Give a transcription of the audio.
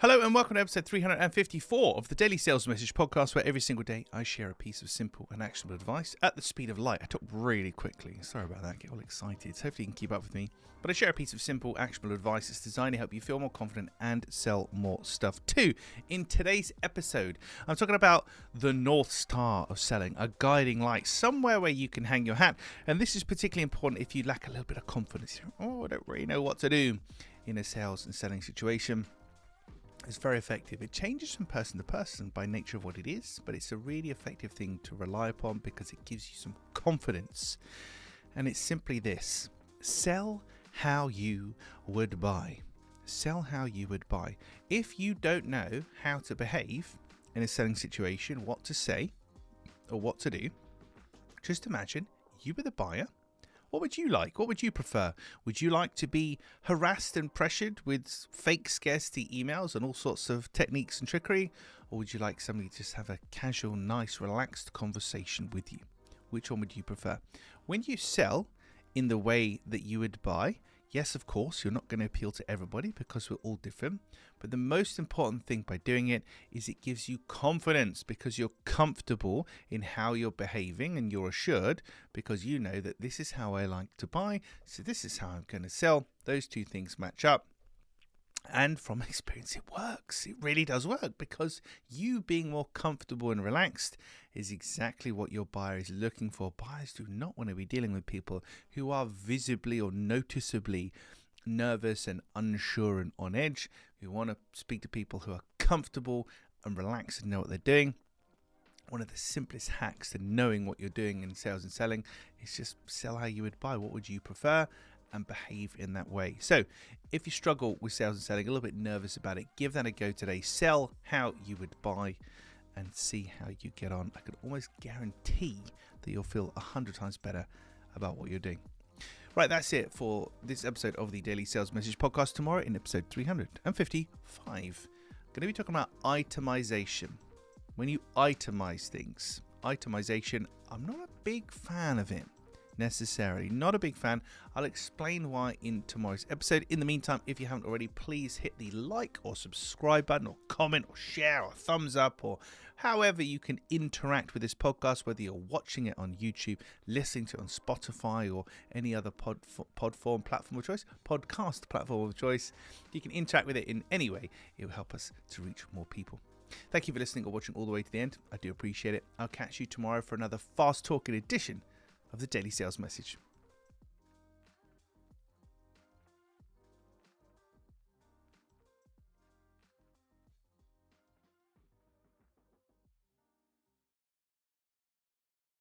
Hello and welcome to episode 354 of the Daily Sales Message podcast, where every single day I share a piece of simple and actionable advice at the speed of light. I talk really quickly. Sorry about that. Get all excited. So hopefully you can keep up with me. But I share a piece of simple, actionable advice that's designed to help you feel more confident and sell more stuff too. In today's episode, I'm talking about the North Star of selling, a guiding light, somewhere where you can hang your hat. And this is particularly important if you lack a little bit of confidence. I don't really know what to do in a sales and selling situation. It's very effective. It changes from person to person by nature of what it is, but it's a really effective thing to rely upon because it gives you some confidence. And it's simply this: sell how you would buy. Sell how you would buy. If you don't know how to behave in a selling situation, what to say or what to do, just imagine you were the buyer. What would you like? What would you prefer? Would you like to be harassed and pressured with fake scarcity emails and all sorts of techniques and trickery? Or would you like somebody to just have a casual, nice, relaxed conversation with you? Which one would you prefer? When you sell in the way that you would buy, yes, of course, you're not going to appeal to everybody because we're all different. But the most important thing by doing it is it gives you confidence because you're comfortable in how you're behaving and you're assured because you know that this is how I like to buy. So this is how I'm going to sell. Those two things match up. And from experience, it works. It really does work because you being more comfortable and relaxed is exactly what your buyer is looking for. Buyers do not want to be dealing with people who are visibly or noticeably nervous and unsure and on edge. We want to speak to people who are comfortable and relaxed and know what they're doing. One of the simplest hacks to knowing what you're doing in sales and selling is just sell how you would buy. What would you prefer? And behave in that way. So if you struggle with sales and selling, a little bit nervous about it, give that a go today. Sell how you would buy and see how you get on. I can almost guarantee that you'll feel 100 times better about what you're doing. Right, that's it for this episode of the Daily Sales Message podcast. Tomorrow in episode 355, I'm going to be talking about itemization. When you itemize things, itemization, I'm not a big fan of it. Necessarily not a big fan. I'll explain why in tomorrow's episode. In the meantime, if you haven't already, please hit the like or subscribe button or comment or share or thumbs up or however you can interact with this podcast, whether you're watching it on YouTube, listening to it on Spotify or any other podcast platform of choice. You can interact with it in any way. It will help us to reach more people. Thank you for listening or watching all the way to the end. I do appreciate it. I'll catch you tomorrow for another fast talking edition of the Daily Sales Message.